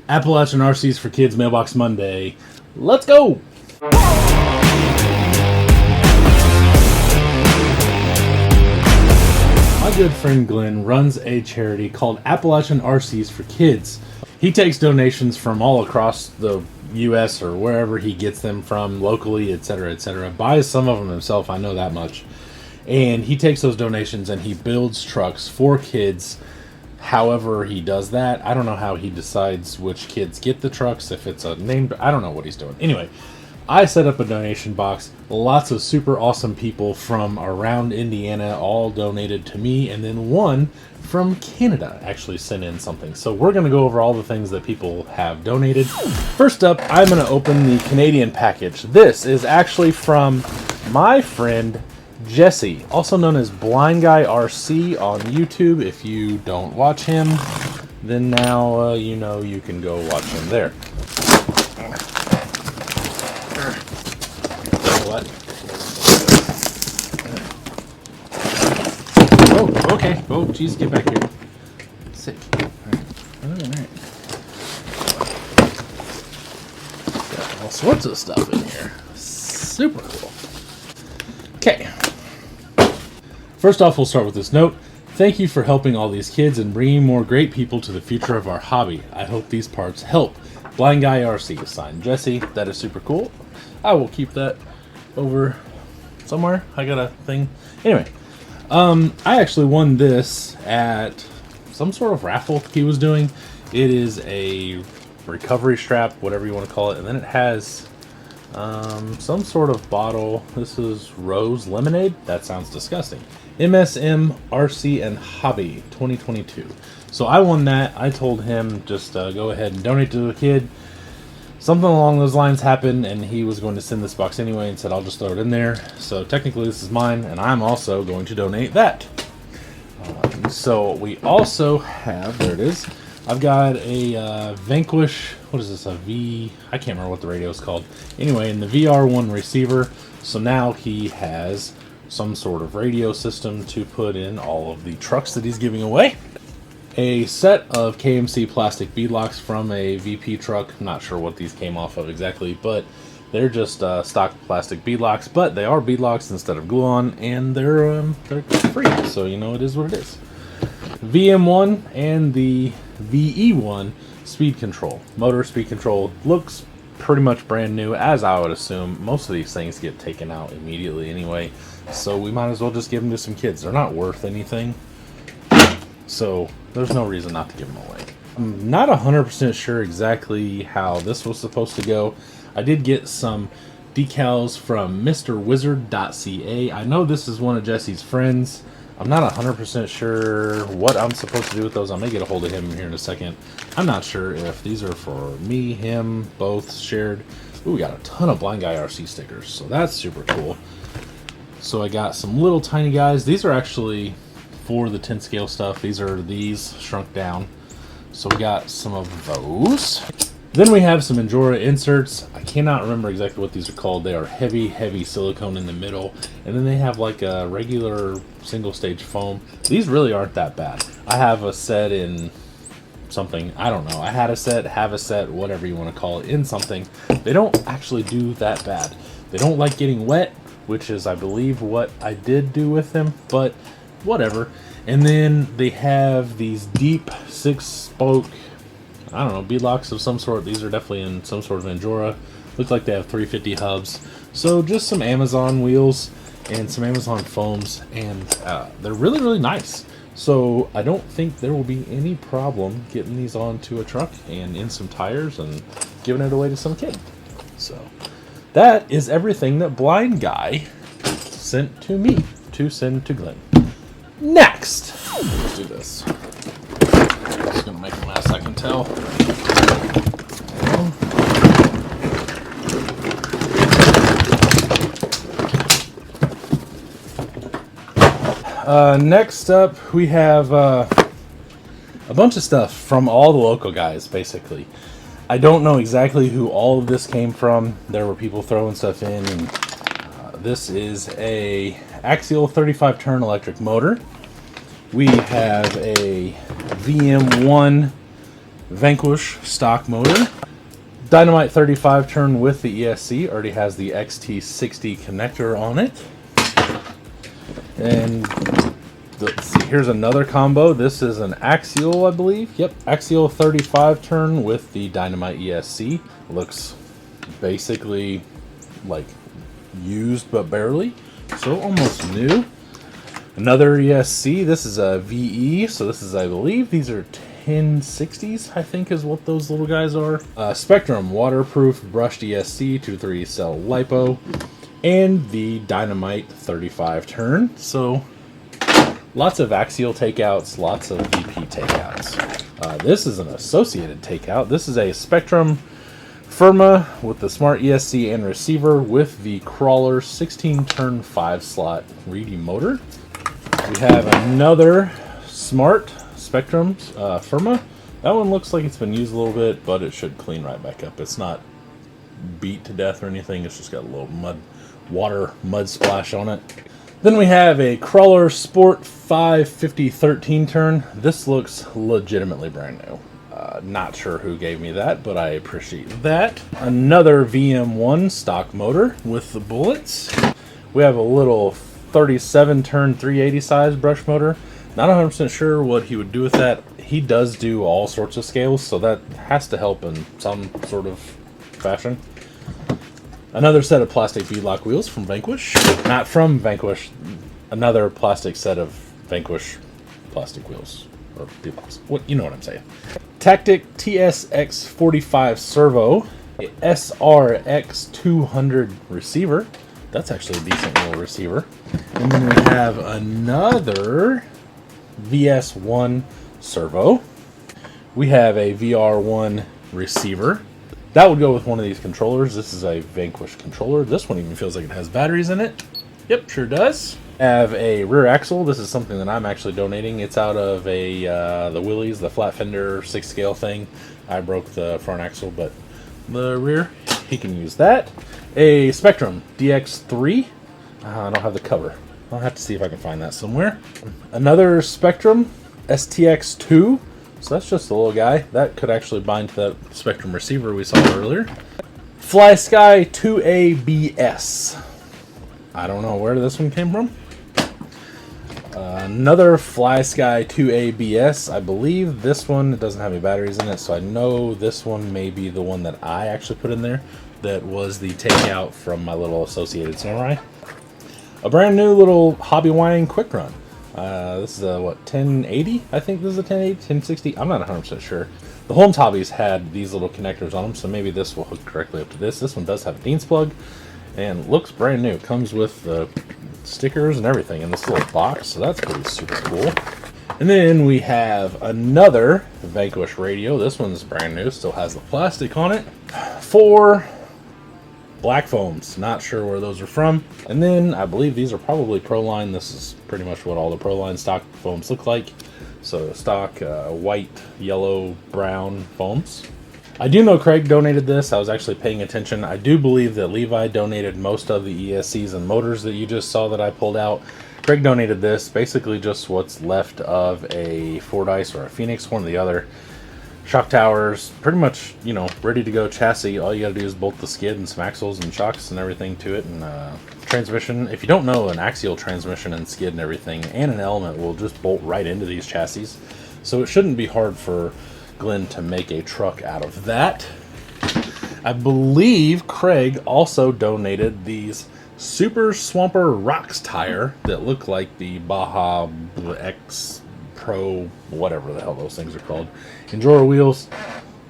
Appalachian RCs for Kids Mailbox Monday. Let's go! My good friend Glenn runs a charity called Appalachian RCs for Kids. He takes donations from all across the U.S. or wherever he gets them from, locally, etc., etc. Buys some of them himself, I know that much. And he takes those donations and he builds trucks for kids. However he does that, I don't know how he decides which kids get the trucks, if it's a named, I don't know what he's doing. Anyway, I set up a donation box. Lots of super awesome people from around Indiana all donated to me, and then one from Canada actually sent in something. So we're going to go over all the things that people have donated. First up, I'm going to open the Canadian package. This is actually from my friend Jesse, also known as Blind Guy RC on YouTube. If you don't watch him, then now you know you can go watch him there. What? Oh, okay. Oh, geez, get back here. Sick. All right. Got all sorts of stuff in here. Super cool. Okay. First off, we'll start with this note. Thank you for helping all these kids and bringing more great people to the future of our hobby. I hope these parts help. Blind Guy RC, signed Jesse. That is super cool. I will keep that over somewhere. I got a thing. Anyway, I actually won this at some sort of raffle he was doing. It is a recovery strap, whatever you want to call it, and then it has some sort of bottle. This is Rose Lemonade. That sounds disgusting. MSM RC and Hobby 2022. So I won that. I told him just go ahead and donate to the kid. Something along those lines happened, and he was going to send this box anyway and said I'll just throw it in there. So technically this is mine, and I'm also going to donate that. So we also have, there it is, I've got a Vanquish, what is this, I can't remember what the radio is called. Anyway, in the VR1 receiver, so now he has some sort of radio system to put in all of the trucks that he's giving away. A set of KMC plastic beadlocks from a VP truck. I'm not sure what these came off of exactly, but they're just stock plastic beadlocks, but they are beadlocks instead of glue-on, and they're free, so you know it is what it is. VM1 and the VE1 speed control. Motor speed control looks pretty much brand new, as I would assume. Most of these things get taken out immediately anyway, so we might as well just give them to some kids. They're not worth anything, so there's no reason not to give them away. I'm not 100% sure exactly how this was supposed to go. I did get some decals from MrWizard.ca. I know this is one of Jesse's friends. I'm not 100% sure what I'm supposed to do with those. I may get a hold of him here in a second. I'm not sure if these are for me, him, both shared. Ooh, we got a ton of Blind Guy RC stickers, so that's super cool. So I got some little tiny guys. These are actually for the 10 scale stuff. These are these shrunk down. So we got some of those. Then we have some Endura inserts. I cannot remember exactly what these are called. They are heavy silicone in the middle. And then they have like a regular single stage foam. These really aren't that bad. I have a set in something, I don't know. I had a set, have a set, whatever you want to call it, in something. They don't actually do that bad. They don't like getting wet, which is, I believe, what I did do with them, but whatever. And then they have these deep 6-spoke, I don't know, beadlocks of some sort. These are definitely in some sort of Endura. Looks like they have 350 hubs. So just some Amazon wheels and some Amazon foams, and they're really nice. So I don't think there will be any problem getting these onto a truck and in some tires and giving it away to some kid. So that is everything that Blind Guy sent to me to send to Glenn. Next, let's do this. It's gonna make a mess, I can tell. Next up, we have a bunch of stuff from all the local guys, basically. I don't know exactly who all of this came from. There were people throwing stuff in, and this is a axial 35 turn electric motor. We have a VM1 Vanquish stock motor. Dynamite 35 turn with the ESC. Already has the XT60 connector on it. And let's see, here's another combo. This is an axial, I believe. Yep, axial 35 turn with the Dynamite ESC. Looks basically like used but barely, so almost new. Another ESC. This is a VE, so this is, I believe these are 1060s, I think is what those little guys are. Spectrum waterproof brushed ESC 2-3 cell lipo, and the Dynamite 35 turn. So lots of axial takeouts, lots of VP takeouts. This is an associated takeout. This is a Spectrum Firma with the Smart ESC and receiver with the Crawler 16 turn 5 slot Reedy motor. We have another Smart Spectrum Firma. That one looks like it's been used a little bit, but it should clean right back up. It's not beat to death or anything. It's just got a little mud splash on it. Then we have a Crawler Sport 550 13 turn. This looks legitimately brand new. Not sure who gave me that, but I appreciate that. Another VM1 stock motor with the bullets. We have a little 37 turn 380 size brush motor. Not 100% sure what he would do with that. He does do all sorts of scales, so that has to help in some sort of fashion. Another set of plastic beadlock wheels from Vanquish. Not from Vanquish. Another plastic set of Vanquish plastic wheels. Or beadlocks. What, you know what I'm saying. Tactic TSX45 servo. A SRX200 receiver. That's actually a decent little receiver. And then we have another VS1 servo. We have a VR1 receiver. That would go with one of these controllers. This is a Vanquish controller. This one even feels like it has batteries in it. Yep, sure does. Have a rear axle. This is something that I'm actually donating. It's out of the Willys, the flat fender 6 scale thing. I broke the front axle, but the rear, he can use that. A Spectrum DX3. I don't have the cover. I'll have to see if I can find that somewhere. Another Spectrum STX2. So that's just a little guy. That could actually bind to that Spectrum receiver we saw earlier. FlySky 2ABS. I don't know where this one came from. Another FlySky 2ABS. I believe this one doesn't have any batteries in it, so I know this one may be the one that I actually put in there. That was the takeout from my little Associated Samurai. A brand new little Hobby Wine Quick Run. This is a, what, 1080? I think this is a 1080, 1060. I'm not 100% sure. The Holmes Hobbies had these little connectors on them, so maybe this will hook directly up to this. This one does have a Dean's plug and looks brand new. Comes with the stickers and everything in this little box, so that's pretty super cool. And then we have another Vanquish radio. This one's brand new, still has the plastic on it. 4 black foams, not sure where those are from. And then I believe these are probably Proline. This is pretty much what all the Proline stock foams look like. So stock white, yellow, brown foams. I do know Craig donated this. I was actually paying attention. I do believe that Levi donated most of the ESCs and motors that you just saw that I pulled out. Craig donated this, basically just what's left of a Fordyce or a Phoenix, one or the other. Shock towers, pretty much, you know, ready to go chassis. All you gotta do is bolt the skid and some axles and shocks and everything to it. And transmission, if you don't know, an axial transmission and skid and everything and an element will just bolt right into these chassis. So it shouldn't be hard for Glenn to make a truck out of that. I believe Craig also donated these Super Swamper Rocks tire that look like the Baja X Pro, whatever the hell those things are called. Enjoyer wheels,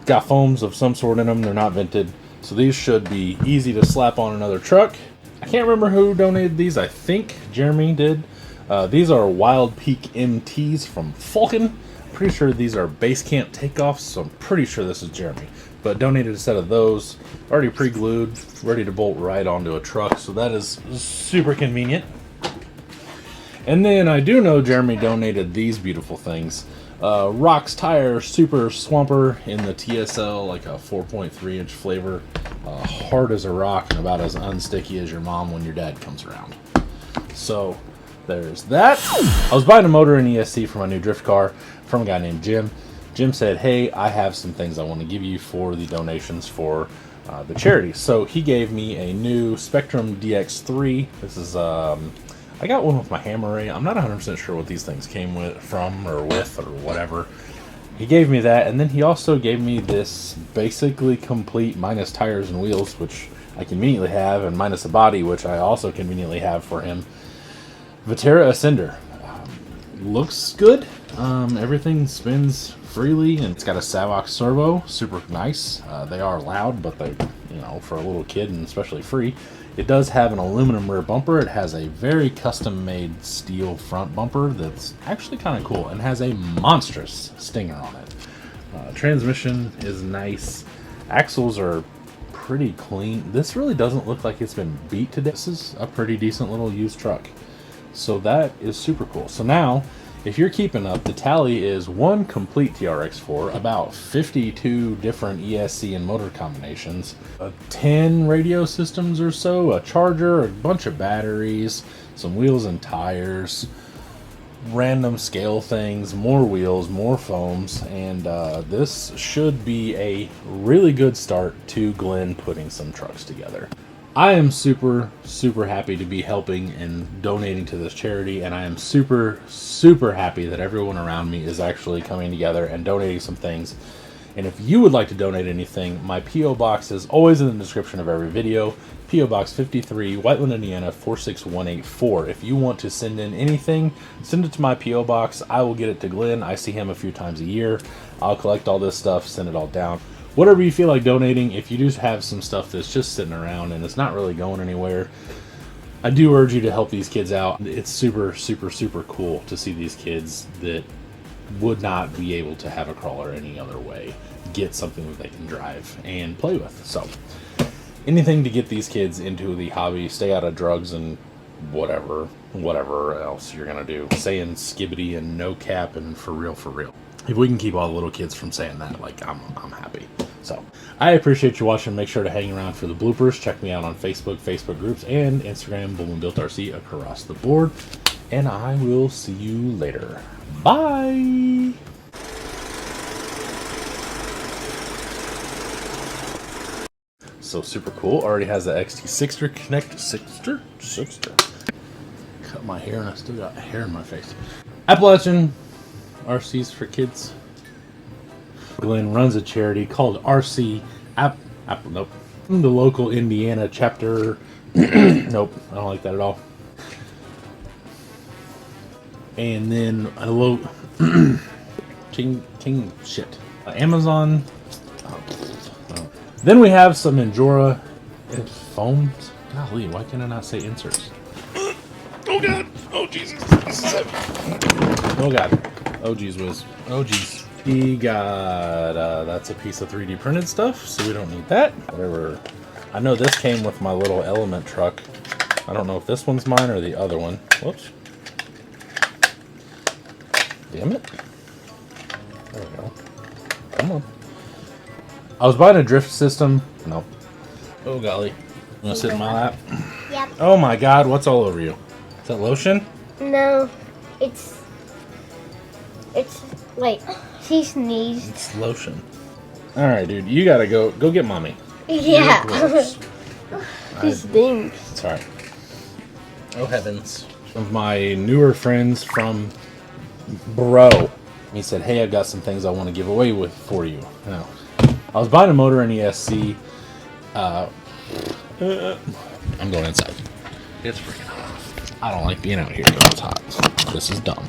got foams of some sort in them. They're not vented, so these should be easy to slap on another truck. I can't remember who donated these. I think Jeremy did. These are Wild Peak MTs from Falcon. Pretty sure these are base camp takeoffs, so I'm pretty sure this is Jeremy. But donated a set of those, already pre-glued, ready to bolt right onto a truck, so that is super convenient. And then I do know Jeremy donated these beautiful things. Rocks Tire Super Swamper in the TSL, like a 4.3 inch flavor. Hard as a rock and about as unsticky as your mom when your dad comes around. So there's that. I was buying a motor and ESC for my new drift car from a guy named Jim. Jim said, hey, I have some things I want to give you for the donations for the charity. So he gave me a new Spectrum DX3. This is, I got one with my hammer ray. I'm not 100% sure what these things came from or whatever. He gave me that, and then he also gave me this basically complete minus tires and wheels, which I conveniently have, and minus a body, which I also conveniently have for him. Viterra Ascender. Looks good. Everything spins freely, and it's got a Savox servo. Super nice. They are loud, but they, for a little kid, and especially free. It does have an aluminum rear bumper. It has a very custom-made steel front bumper that's actually kind of cool and has a monstrous stinger on it. Transmission is nice. Axles are pretty clean. This really doesn't look like it's been beat to death. This is a pretty decent little used truck. So that is super cool. So now, if you're keeping up, the tally is one complete TRX4, about 52 different ESC and motor combinations, 10 radio systems or so, a charger, a bunch of batteries, some wheels and tires, random scale things, more wheels, more foams, and this should be a really good start to Glenn putting some trucks together. I am super, super happy to be helping and donating to this charity, and I am super, super happy that everyone around me is actually coming together and donating some things. And if you would like to donate anything, my P.O. Box is always in the description of every video. P.O. Box 53, Whiteland, Indiana 46184. If you want to send in anything, send it to my P.O. Box. I will get it to Glenn. I see him a few times a year. I'll collect all this stuff, send it all down. Whatever you feel like donating, if you do have some stuff that's just sitting around and it's not really going anywhere, I do urge you to help these kids out. It's super, super, super cool to see these kids that would not be able to have a crawler any other way get something that they can drive and play with. So anything to get these kids into the hobby, stay out of drugs and whatever else you're gonna do. Saying skibbity and no cap and for real. If we can keep all the little kids from saying that, like, I'm happy. So I appreciate you watching. Make sure to hang around for the bloopers. Check me out on Facebook groups, and Instagram, Bullman Built RC across the board. And I will see you later. Bye. So super cool. Already has the XT6er connect. Sixter. Cut my hair and I still got hair in my face. Appalachian RCs for kids. Glenn runs a charity called RC nope. The local Indiana chapter. Nope, I don't like that at all. And then a little King shit. Amazon. Then we have some Endura foams. Golly, why can I not say inserts? Oh god! Oh Jesus! This is heavy. Oh god! Oh geez whiz. Oh geez. We got, that's a piece of 3D printed stuff, so we don't need that. Whatever. I know this came with my little Element truck. I don't know if this one's mine or the other one. Whoops. Damn it. There we go. Come on. I was buying a drift system. Nope. Oh golly. You wanna sit in my lap? Yep. Oh my god, what's all over you? Is that lotion? No. It's wait, she sneezed. It's lotion. Alright, dude, you gotta go get mommy. Yeah. She stinks. It's alright. Oh heavens. One of my newer friends from Bro. He said, hey, I've got some things I want to give away for you. Now, I was buying a motor and ESC. I'm going inside. It's freaking hot. I don't like being out here because it's hot. This is dumb.